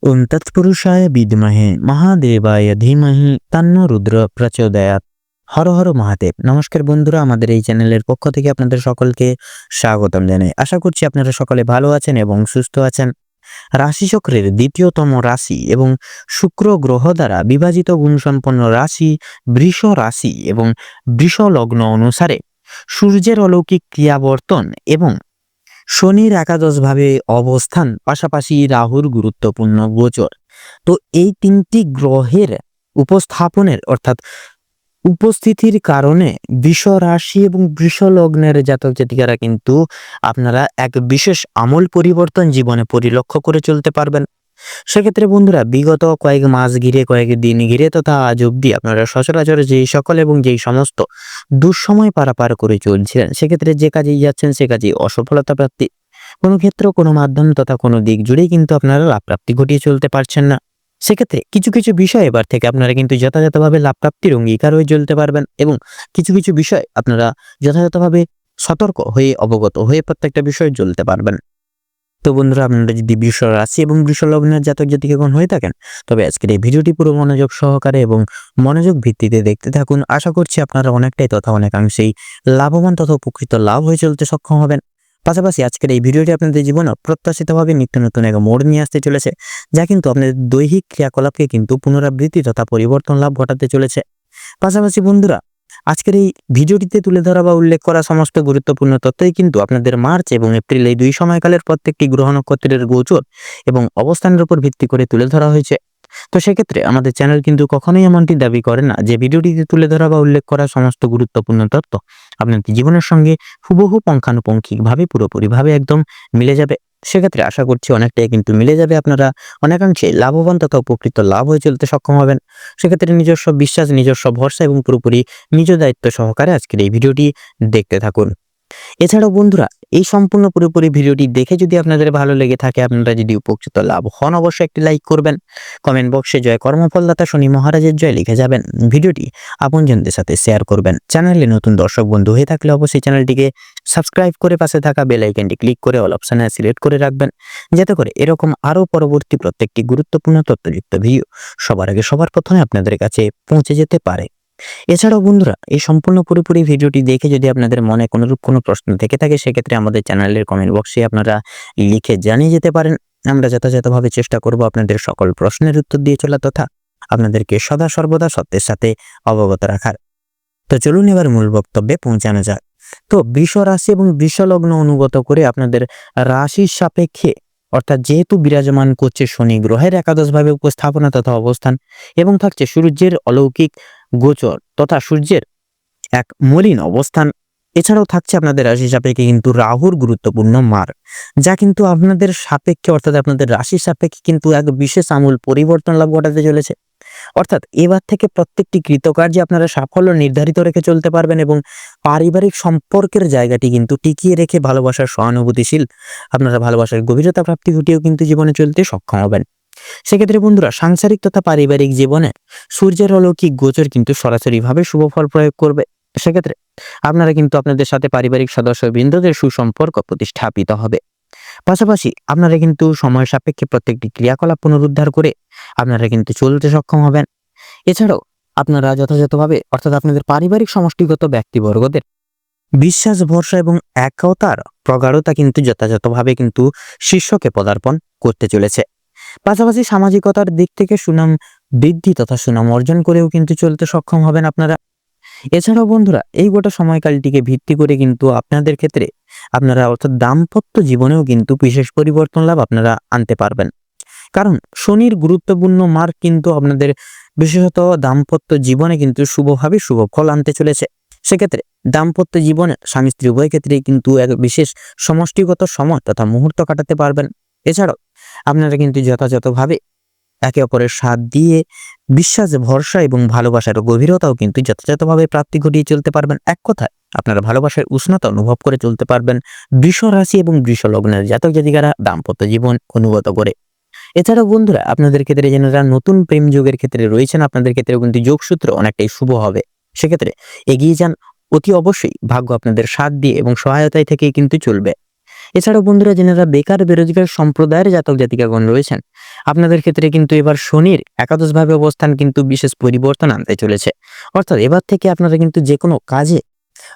ওম তৎপুরুষায় বিদ্মহে মহাদেবায় ধীমহি তন্নো রুদ্র প্রচোদয়াৎ। হর হর মহাদেব। নমস্কার বন্ধুরা, আমাদের এই চ্যানেলের পক্ষ থেকে আপনাদের সকলকে স্বাগতম জানাই। আশা করছি আপনারা সকলে ভালো আছেন এবং সুস্থ আছেন। রাশিচক্রের দ্বিতীয়তম রাশি এবং শুক্র গ্রহ দ্বারা বিভাজিত গুণসম্পন্ন রাশি বৃষ রাশি এবং বৃষ লগ্ন অনুসারে সূর্যের অলৌকিক ক্রিয়াবর্তন এবং শনির একাদশভাবে অবস্থান, পাশাপাশি রাহুর গুরুত্বপূর্ণ গোচর। তো এই তিনটি গ্রহের উপস্থাপনের অর্থাৎ উপস্থিতির কারণে বৃষ রাশি এবং বৃষ লগ্নের জাতক জাতিকারা কিন্তু আপনারা এক বিশেষ আমূল পরিবর্তন জীবনে পরিলক্ষ্য করে চলতে পারবেন। সেক্ষেত্রে বন্ধুরা, বিগত কয়েক মাস ঘিরে, কয়েক দিন ঘিরে তথা আজ অব্দি আপনারা সচরাচর যেই সকল এবং যেই সমস্ত দুঃসময় পারাপার করে চলছিলেন, সেক্ষেত্রে যে কাজেই যাচ্ছেন সে কাজেই অসফলতা প্রাপ্তি, কোনো ক্ষেত্র, কোনো মাধ্যম তথা কোনো দিক জুড়েই কিন্তু আপনারা লাভ প্রাপ্তি ঘটিয়ে চলতে পারছেন না। সেক্ষেত্রে কিছু কিছু বিষয় এবার থেকে আপনারা কিন্তু যথাযথভাবে লাভ প্রাপ্তির অঙ্গীকার হয়ে চলতে পারবেন এবং কিছু কিছু বিষয় আপনারা যথাযথভাবে সতর্ক হয়ে, অবগত হয়ে প্রত্যেকটা বিষয়ে চলতে পারবেন। তো বন্ধুরা, আপনারা যদি বৃষ রাশি এবং বৃষ লগ্নের জাতক জাতিকাগণ হয়ে থাকেন, তবে আজকের এই ভিডিওটি পুরো মনোযোগ সহকারে এবং মনোযোগ ভিত্তিতে দেখতে থাকুন। আশা করছি আপনারা অনেকটাই তথা অনেকাংশেই লাভবান তথা উপকৃত লাভ হয়ে চলতে সক্ষম হবেন। পাশাপাশি আজকের এই ভিডিওটি আপনাদের জীবনে প্রত্যাশিতভাবে নিত্য নতুন এক মোড় নিয়ে আসতে চলেছে, যা কিন্তু আপনাদের দৈহিক ক্রিয়াকলাপকে কিন্তু পুনরাবৃত্তি তথা পরিবর্তন লাভ ঘটাতে চলেছে। পাশাপাশি বন্ধুরা, আজকের এই ভিডিওটিতে তুলে ধরা বা উল্লেখ করা সমস্ত গুরুত্বপূর্ণ তথ্যই কিন্তু আপনাদের মার্চ এবং এপ্রিল এই দুই সময়কালের প্রত্যেকটি গ্রহ নক্ষত্রের গোচর এবং অবস্থানের উপর ভিত্তি করে তুলে ধরা হয়েছে। তো সেক্ষেত্রে আমাদের চ্যানেল কিন্তু কখনোই এমনটি দাবি করে না যে ভিডিওটিতে তুলে ধরা বা উল্লেখ করা সমস্ত গুরুত্বপূর্ণ তথ্য আপনাদের জীবনের সঙ্গে হুবহু পুঙ্খানুপুঙ্খিকভাবে পুরোপুরিভাবে একদম মিলে যাবে। সেক্ষেত্রে আশা করছি অনেকটাই কিন্তু মিলে যাবে, আপনারা অনেকাংশে লাভবান তথা উপকৃত লাভ হয়ে চলতে সক্ষম হবেন। সেক্ষেত্রে নিজস্ব বিশ্বাস, নিজস্ব ভরসা এবং পুরোপুরি নিজ দায়িত্ব সহকারে আজকের এই ভিডিওটি দেখতে থাকুন। এছাড়াও বন্ধুরা, এই সম্পূর্ণ পুরোপুরি ভিডিওটি দেখে যদি আপনাদের ভালো লেগে থাকে, আপনারা যদি উপকৃত লাভ হন, অবশ্যই একটি লাইক করবেন। কমেন্ট বক্সে জয় কর্মফলদাতা শনি মহারাজের জয় লিখে যাবেন। ভিডিওটি আপনজনদের সাথে শেয়ার করবেন। চ্যানেলে নতুন দর্শক বন্ধু হয়ে থাকলে অবশ্যই চ্যানেলটিকে সাবস্ক্রাইব করে পাশে থাকা বেল আইকনটি ক্লিক করে অল অপশনে সিলেক্ট করে রাখবেন, যাতে করে এরকম আরও পরবর্তী প্রত্যেকটি গুরুত্বপূর্ণ তথ্যযুক্ত ভিডিও সবার আগে সবার প্রথমে আপনাদের কাছে পৌঁছে যেতে পারে। এছাড়াও বন্ধুরা, এই সম্পূর্ণ পুরোপুরি ভিডিওটি দেখে যদি আপনাদের মনে কোনোরূপ কোনো প্রশ্ন থেকে থাকে, সেক্ষেত্রে আমাদের চ্যানেলের কমেন্ট বক্সে আপনারা লিখে জানিয়ে যেতে পারেন। আমরা যথাযথভাবে চেষ্টা করব আপনাদের সকল প্রশ্নের উত্তর দিয়ে চলা তথা আপনাদেরকে সদা সর্বদা সত্যের সাথে অবগত রাখার। তো চলুন এবার মূল বক্তব্যে পৌঁছানো যাক। তো বৃষ রাশি এবং বৃষ লগ্ন অনুগত করে আপনাদের রাশির সাপেক্ষে, অর্থাৎ যেহেতু বিরাজমান করছে শনি গ্রহের একাদশভাবে উপস্থাপনা তথা অবস্থান এবং থাকছে সূর্যের অলৌকিক গোচর তথা সূর্যের এক মলিন অবস্থান, এছাড়াও থাকছে আপনাদের রাশি সাপেক্ষে কিন্তু রাহুর গুরুত্বপূর্ণ মার, যা কিন্তু আপনাদের সাপেক্ষে অর্থাৎ আপনাদের রাশির সাপেক্ষে কিন্তু এক বিশেষ আমূল পরিবর্তন লাভ ঘটাতে চলেছে। অর্থাৎ এবার থেকে প্রত্যেকটি কৃতকার্যে আপনারা সাফল্য নির্ধারিত রেখে চলতে পারবেন এবং পারিবারিক সম্পর্কের জায়গাটি কিন্তু টিকিয়ে রেখে ভালোবাসার সহানুভূতিশীল আপনারা ভালোবাসার গভীরতা প্রাপ্তি ঘটিয়েও কিন্তু জীবনে চলতে সক্ষম হবেন। সেক্ষেত্রে বন্ধুরা, সাংসারিক তথা পারিবারিক জীবনে সূর্যের অলৌকিক গোচর কিন্তু সরাসরিভাবে শুভ ফল প্রয়োগ করবে। সেক্ষেত্রে আপনারা কিন্তু আপনাদের সাথে পারিবারিক সদস্যবৃন্দদের সুসম্পর্ক প্রতিস্থাপিত হবে। পাশাপাশি আপনারা কিন্তু সময় সাপেক্ষে প্রত্যেকটি ক্রিয়াকলাপ পুনরুদ্ধার করে আপনারা কিন্তু চলতে সক্ষম হবেন। এছাড়াও আপনারা যথাযথভাবে অর্থাৎ আপনাদের পারিবারিক সমষ্টিগত ব্যক্তিবর্গদের বিশ্বাস, ভরসা এবং একতার প্রগাঢ়তা কিন্তু যথাযথভাবে কিন্তু শীর্ষকে পদার্পণ করতে চলেছে। পাশাপাশি সামাজিকতার দিক থেকে সুনাম বৃদ্ধি তথা সুনাম অর্জন করেও কিন্তু চলতে সক্ষম হবেন আপনারা। এছাড়াও বন্ধুরা, এই গোটা সময়কালটিকে ভিত্তি করে কিন্তু আপনাদের ক্ষেত্রে আপনারা অর্থাৎ দাম্পত্য জীবনেও কিন্তু বিশেষ পরিবর্তন লাভ আপনারা আনতে পারবেন। কারণ শনির গুরুত্বপূর্ণ মার্গ কিন্তু আপনাদের বিশেষত দাম্পত্য জীবনে কিন্তু শুভভাবে শুভ ফল আনতে চলেছে। সেক্ষেত্রে দাম্পত্য জীবনে স্বামী স্ত্রী উভয় ক্ষেত্রে কিন্তু এক বিশেষ সমষ্টিগত সময় তথা মুহূর্ত কাটাতে পারবেন। এছাড়াও আপনারা কিন্তু যথাযথভাবে একে অপরের সাথ দিয়ে বিশ্বাস, ভরসা এবং ভালোবাসার গভীরতাও কিন্তু যথাযথভাবে প্রাপ্তি ঘটিয়ে চলতে পারবেন। এক কথায় আপনারা ভালোবাসার উষ্ণতা অনুভব করে চলতে পারবেন বৃষ রাশি এবং বৃষ লগ্নের জাতক জাতিকারা দাম্পত্য জীবন অনুগত করে। এছাড়াও বন্ধুরা, আপনাদের ক্ষেত্রে যারা নতুন প্রেম যোগের ক্ষেত্রে রয়েছেন, আপনাদের ক্ষেত্রে কিন্তু যোগসূত্র অনেকটাই শুভ হবে। সেক্ষেত্রে এগিয়ে যান, অতি অবশ্যই ভাগ্য আপনাদের সাথ দিয়ে এবং সহায়তায় থেকেই কিন্তু চলবে। এছাড়াও বন্ধুরা, যারা বেকার বেরোজগার সম্প্রদায়ের জাতক জাতিকাগণ রয়েছেন, আপনাদের ক্ষেত্রে কিন্তু এবার শনির একাদশভাবে অবস্থান কিন্তু বিশেষ পরিবর্তন আনতে চলেছে। অর্থাৎ এবার থেকে আপনারা কিন্তু যে কোনো কাজে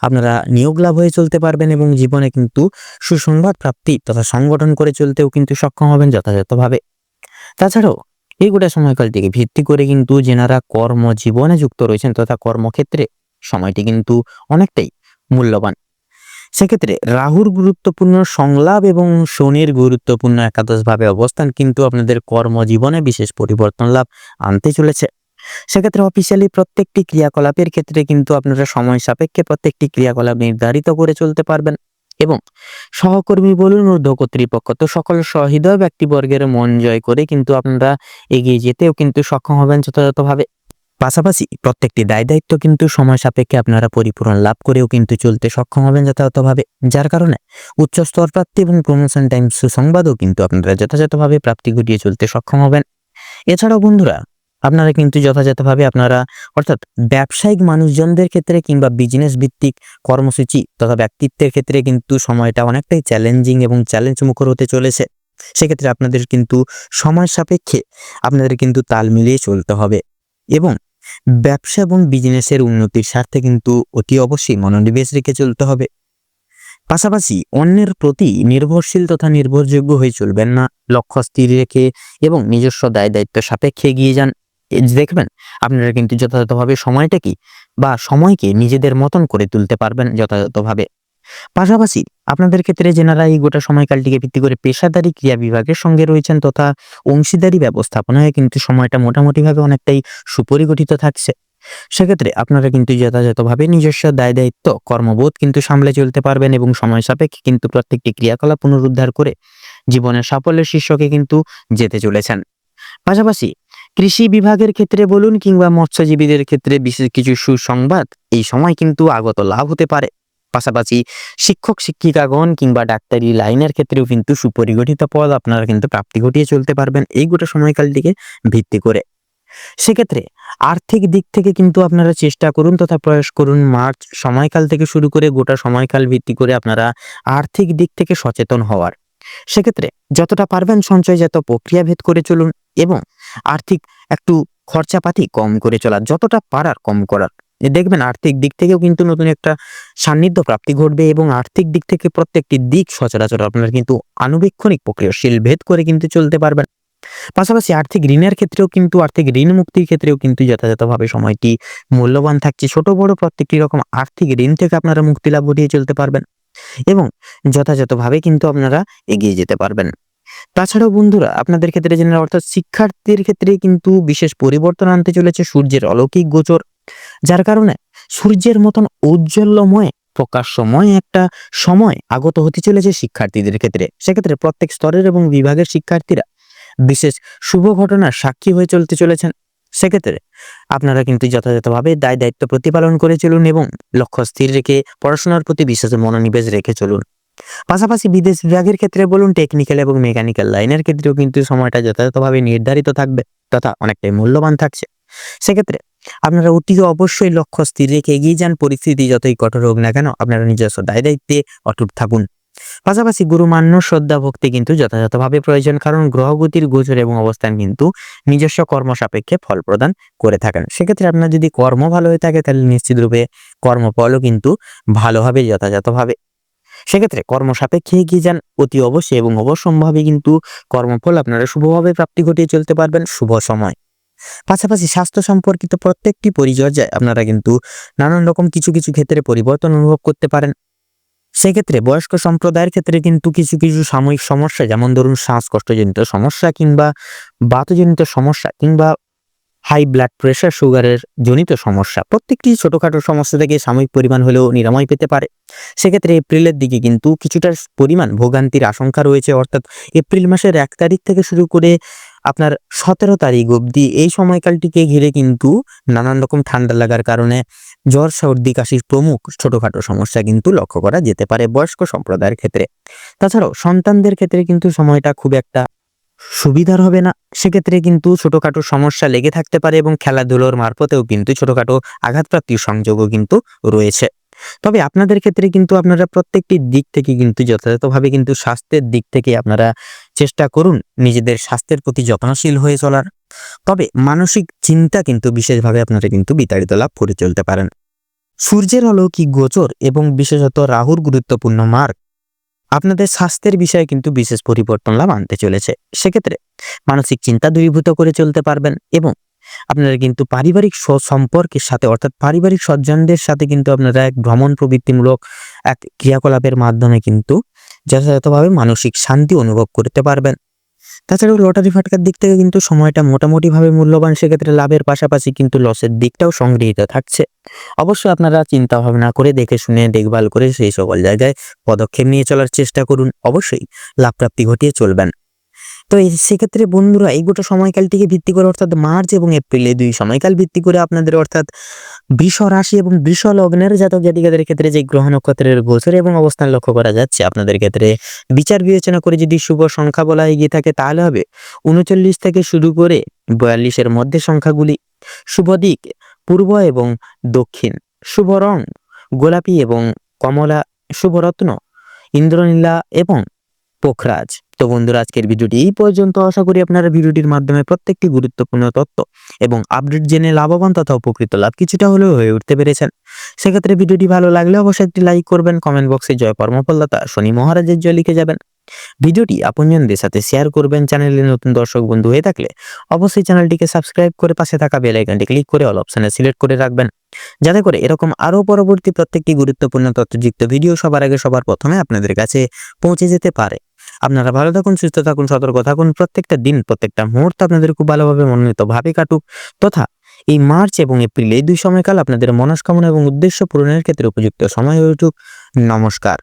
আপনারা নিয়োগ লাভ হয়ে চলতে পারবেন এবং জীবনে কিন্তু সুসংবাদ প্রাপ্তি তথা সংগঠন করে চলতেও কিন্তু সক্ষম হবেন যথাযথভাবে। তাছাড়াও এই গোটা সময়কালটিকে ভিত্তি করে কিন্তু যেনারা কর্মজীবনে যুক্ত রয়েছেন তথা কর্মক্ষেত্রে সময়টি কিন্তু অনেকটাই মূল্যবান। সেক্ষেত্রে রাহুর গুরুত্বপূর্ণ সংলাপ এবং শনির গুরুত্বপূর্ণ একাদশভাবে অবস্থান কিন্তু আপনাদের কর্মজীবনে বিশেষ পরিবর্তন লাভ আনতে চলেছে। সেক্ষেত্রে অফিসিয়ালি প্রত্যেকটি ক্রিয়াকলাপের ক্ষেত্রে কিন্তু আপনারা সময় সাপেক্ষে প্রত্যেকটি ক্রিয়াকলাপ নির্ধারিত করে চলতে পারবেন এবং সহকর্মী বলুন, ঊর্ধ্ব কর্তৃপক্ষ তো সকল সহৃদয় ব্যক্তিবর্গের মন জয় করে কিন্তু আপনারা এগিয়ে যেতেও কিন্তু সক্ষম হবেন যথাযথভাবে। পাশাপাশি প্রত্যেকটি দায় দায়িত্ব কিন্তু সময় সাপেক্ষে আপনারা পরিপূরণ লাভ করেও কিন্তু চলতে সক্ষম হবেন যথাযথভাবে, যার কারণে উচ্চ স্তর প্রাপ্তি এবং প্রমোশন টাইম সুসংবাদও কিন্তু আপনারা যথাযথভাবে প্রাপ্তি ঘটিয়ে চলতে সক্ষম হবেন। এছাড়াও বন্ধুরা, আপনারা কিন্তু যথাযথভাবে আপনারা অর্থাৎ ব্যবসায়িক মানুষজনদের ক্ষেত্রে কিংবা বিজনেস ভিত্তিক কর্মসূচি তথা ব্যক্তিত্বের ক্ষেত্রে কিন্তু সময়টা অনেকটাই চ্যালেঞ্জিং এবং চ্যালেঞ্জ মুখর হতে চলেছে। সেক্ষেত্রে আপনাদের কিন্তু সময় সাপেক্ষে আপনাদের কিন্তু তাল মিলিয়ে চলতে হবে এবং ব্যবসা এবং বিজনেসের উন্নতির স্বার্থে কিন্তু অতি অবশ্যই মনোনিবেশ রেখে চলতে হবে। পাশাপাশি অন্যের প্রতি নির্ভরশীল তথা নির্ভরযোগ্য হয়ে চলবেন না, লক্ষ্য স্থির রেখে এবং নিজস্ব দায় দায়িত্ব সাপেক্ষে এগিয়ে যান। দেখবেন আপনারা কিন্তু যথাযথভাবে সময়কে নিজেদের মতন করে তুলতে পারবেন যথাযথভাবে। পাশাপাশি আপনাদের ক্ষেত্রে যেনারা এই গোটা সময়কালটিকে ভিত্তি করে পেশাদারি ক্রিয়া বিভাগের সঙ্গে রয়েছেন তথা অংশীদারি ব্যবস্থাপনায় কিন্তু সময়টা মোটামুটিভাবে অনেকটাই সুপরিগঠিত থাকছে। সেক্ষেত্রে আপনারা কিন্তু যথাযথভাবে নিজস্ব দায় দায়িত্ব কর্মবোধ কিন্তু সামলে চলতে পারবেন এবং সময় সাপেক্ষে কিন্তু প্রত্যেকটি ক্রিয়াকলাপ পুনরুদ্ধার করে জীবনের সাফল্যের শীর্ষকে কিন্তু যেতে চলেছেন। পাশাপাশি কৃষি বিভাগের ক্ষেত্রে বলুন কিংবা মৎস্যজীবীদের ক্ষেত্রে বিশেষ কিছু সুসংবাদ এই সময় কিন্তু আগত লাভ হতে পারে। পাশাপাশি শিক্ষক শিক্ষিকাগণ কিংবা ডাক্তারি লাইনের ক্ষেত্রেও কিন্তু সুপরিগঠিত পদ আপনারা কিন্তু প্রাপ্তি ঘটিয়ে চলতে পারবেন এই গোটা সময়কালটিকে ভিত্তি করে। সেক্ষেত্রে আর্থিক দিক থেকে কিন্তু আপনারা চেষ্টা করুন তথা প্রয়াস করুন মার্চ সময়কাল থেকে শুরু করে গোটা সময়কাল ভিত্তি করে আপনারা আর্থিক দিক থেকে সচেতন হওয়ার। সেক্ষেত্রে যতটা পারবেন সঞ্চয়জাত প্রক্রিয়া ভেদ করে চলুন এবং আর্থিক একটু খরচাপাতি কম করে চলা, যতটা পারার কম করার। দেখবেন আর্থিক দিক থেকেও কিন্তু নতুন একটা সান্নিধ্য প্রাপ্তি ঘটবে এবং আর্থিক দিক থেকে প্রত্যেকটি দিক সচরাচর আপনারা কিন্তু আনুবীক্ষণিক প্রক্রিয়াশীল ভেদ করে কিন্তু চলতে পারবেন। পাশাপাশি আর্থিক ঋণের ক্ষেত্রেও কিন্তু আর্থিক ঋণ মুক্তির ক্ষেত্রেও কিন্তু যথাযথভাবে সময়টি মূল্যবান থাকছে। ছোট বড় প্রত্যেকটি রকম আর্থিক ঋণ থেকে আপনারা মুক্তি লাভ ঘটিয়ে চলতে পারবেন এবং যথাযথভাবে কিন্তু আপনারা এগিয়ে যেতে পারবেন। তাছাড়াও বন্ধুরা, আপনাদের ক্ষেত্রে জেনারেল অর্থাৎ শিক্ষার্থীর ক্ষেত্রে কিন্তু বিশেষ পরিবর্তন আনতে চলেছে সূর্যের অলৌকিক গোচর, যার কারণে সূর্যের মতন ঔজ্জ্বল্যময় প্রকাশ্যময় একটা সময় আগত হতে চলেছে শিক্ষার্থীদের ক্ষেত্রে। সেক্ষেত্রে প্রত্যেক স্তরের এবং বিভাগের শিক্ষার্থীরা বিশেষ শুভ ঘটনার সাক্ষী হয়ে চলতে চলেছেন। সেক্ষেত্রে আপনারা কিন্তু যথাযথভাবে দায় দায়িত্ব প্রতিপালন করে চলুন এবং লক্ষ্য স্থির রেখে পড়াশোনার প্রতি বিশেষ মনোনিবেশ রেখে চলুন। পাশাপাশি বিদেশ বিভাগের ক্ষেত্রে বলুন, টেকনিক্যাল এবং মেকানিক্যাল লাইনের ক্ষেত্রেও কিন্তু সময়টা যথাযথভাবে নির্ধারিত থাকবে তথা অনেকটাই মূল্যবান থাকছে। সেক্ষেত্রে আপনারা অতি অবশ্যই লক্ষ্য স্থির রেখে এগিয়ে যান। পরিস্থিতি যতই কঠোর হোক না কেন আপনারা নিজস্ব দায় দায়িত্বে অটুট থাকুন। পাশাপাশি গুরুমান্য শ্রদ্ধা ভক্তি কিন্তু যথাযথভাবে প্রয়োজন, কারণ গ্রহগতির গোচর এবং অবস্থান কিন্তু নিজস্ব কর্ম সাপেক্ষে ফল প্রদান করে থাকেন। সেক্ষেত্রে আপনার যদি কর্ম ভালো হয়ে থাকে তাহলে নিশ্চিত রূপে কর্মফলও কিন্তু ভালো হবে যথাযথভাবে। সেক্ষেত্রে কর্ম সাপেক্ষে এগিয়ে যান অতি অবশ্যই এবং অবশ্যম্ভাবী কিন্তু কর্মফল আপনারা শুভভাবে প্রাপ্তি ঘটিয়ে চলতে পারবেন শুভ সময়। পাশাপাশি স্বাস্থ্য সম্পর্কিত প্রত্যেকটি পরিচর্যায় আপনারা কিন্তু নানান রকম কিছু কিছু ক্ষেত্রে পরিবর্তন অনুভব করতে পারেন। সেক্ষেত্রে বয়স্ক সম্প্রদায়ের ক্ষেত্রে কিন্তু কিছু কিছু সাময়িক সমস্যা, যেমন ধরুন শ্বাসকষ্টজনিত সমস্যা কিংবা বাতজনিত সমস্যা কিংবা হাই ব্লাড প্রেশার সুগারের জনিত সমস্যা, প্রত্যেকটি ছোটখাটো সমস্যা থেকে সাময়িক পরিমাণ হলেও নিরাময় পেতে পারে। সেক্ষেত্রে এপ্রিলের দিকে কিন্তু কিছুটা পরিমাণ ভোগান্তির আশঙ্কা রয়েছে, অর্থাৎ এপ্রিল মাসের 1 তারিখ থেকে শুরু করে আপনার 17 তারিখ অবধি এই সময়কালটিকে ঘিরে কিন্তু নানান রকম ঠান্ডা লাগার কারণে জ্বর সর্দি কাশির প্রমুখ ছোটখাটো সমস্যা কিন্তু লক্ষ্য করা যেতে পারে বয়স্ক সম্প্রদায়ের ক্ষেত্রে। তাছাড়াও সন্তানদের ক্ষেত্রে কিন্তু সময়টা খুব একটা সুবিধার হবে না। সেক্ষেত্রে কিন্তু ছোটখাটো সমস্যা লেগে থাকতে পারে এবং খেলাধুলোর মারফতেও কিন্তু ছোটখাটো আঘাতপ্রাপ্তির সংযোগও কিন্তু রয়েছে। তবে আপনাদের ক্ষেত্রে কিন্তু আপনারা প্রত্যেকটি দিক থেকে কিন্তু যথাযথভাবে কিন্তু স্বাস্থ্যের দিক থেকে আপনারা চেষ্টা করুন নিজেদের স্বাস্থ্যের প্রতি যত্নশীল হয়ে চলার। তবে মানসিক চিন্তা কিন্তু বিশেষভাবে আপনারা কিন্তু বিতাড়িত লাভ করে চলতে পারেন। সূর্যের অলৌকিক গোচর এবং বিশেষত রাহুর গুরুত্বপূর্ণ মার্গ আপনাদের স্বাস্থ্যের বিষয়ে কিন্তু বিশেষ পরিবর্তন লাভ আনতে চলেছে। সেক্ষেত্রে মানসিক চিন্তা দূরীভূত করে চলতে পারবেন এবং আপনারা কিন্তু পারিবারিক সম্পর্কের সাথে অর্থাৎ পারিবারিক স্বজনদের সাথে কিন্তু আপনারা এক ভ্রমণ প্রবৃত্তিমূলক এক ক্রিয়াকলাপের মাধ্যমে কিন্তু যথাযথভাবে মানসিক শান্তি অনুভব করতে পারবেন। তাছাড়াও লটারি ফাটকার দিক থেকে কিন্তু সময়টা মোটামুটিভাবে মূল্যবান, সেক্ষেত্রে লাভের পাশাপাশি কিন্তু লসের দিকটাও সংগৃহীত থাকছে। অবশ্যই আপনারা চিন্তা ভাবনা করে দেখে শুনে দেখভাল করে সেই সকল জায়গায় পদক্ষেপ নিয়ে চলার চেষ্টা করুন, অবশ্যই লাভ প্রাপ্তি ঘটিয়ে চলবেন। তো সেক্ষেত্রে বন্ধুরা এই গোটা সময়কালটিকে ভিত্তি করে অর্থাৎ মার্চ এবং এপ্রিল এই 2 সময়কাল ভিত্তি করে আপনাদের অর্থাৎ বৃষ রাশি এবং বৃষ লগ্নের জাতক জাতিকাদের ক্ষেত্রে যে গ্রহ নক্ষত্রের গোচর এবং অবস্থান লক্ষ্য করা যাচ্ছে আপনাদের ক্ষেত্রে বিচার বিবেচনা করে যদি শুভ সংখ্যা বলা এগিয়ে থাকে তাহলে হবে 39 থেকে শুরু করে 42-এর মধ্যে সংখ্যাগুলি। শুভ দিক পূর্ব এবং দক্ষিণ। শুভ রং গোলাপি এবং কমলা। শুভ রত্ন ইন্দ্রনীলা এবং পোখরাজ। তো বন্ধুরা আজকের ভিডিওটি এই পর্যন্ত। আশা করি আপনারা ভিডিওটির মাধ্যমে প্রত্যেকটি গুরুত্বপূর্ণ তথ্য এবং আপডেট জেনে লাভবান তথা উপকৃত লাভ কিছুটা হলেও হয়ে উঠতে পেরেছেন। সেক্ষেত্রে ভিডিওটি ভালো লাগলে অবশ্যই একটি লাইক করবেন, কমেন্ট বক্সে জয় কর্মফলদাতা শনি মহারাজের জয় লিখে যাবেন। ভিডিওটি আপনজনদের সাথে শেয়ার করবেন। চ্যানেলে নতুন দর্শক বন্ধু হয়ে থাকলে অবশ্যই চ্যানেলটিকে সাবস্ক্রাইব করে পাশে থাকা বেল আইকনটি ক্লিক করে অল অপশনে সিলেক্ট করে রাখবেন, যাতে করে এরকম আরো পরবর্তী প্রত্যেকটি গুরুত্বপূর্ণ তথ্যযুক্ত ভিডিও সবার আগে সবার প্রথমে আপনাদের কাছে পৌঁছে যেতে পারে। আপনারা ভালো থাকুন, সুস্থ থাকুন, সতর্ক থাকুন। প্রত্যেকটা দিন প্রত্যেকটা মুহূর্ত আপনাদের খুব ভালোভাবে মনোনীত ভাবে কাটুক, তথা এই মার্চ এবং এপ্রিল এই 2 সময়কাল আপনাদের মনস্কামনা এবং উদ্দেশ্য পূরণের ক্ষেত্রে উপযুক্ত সময় হয়ে উঠুক। নমস্কার।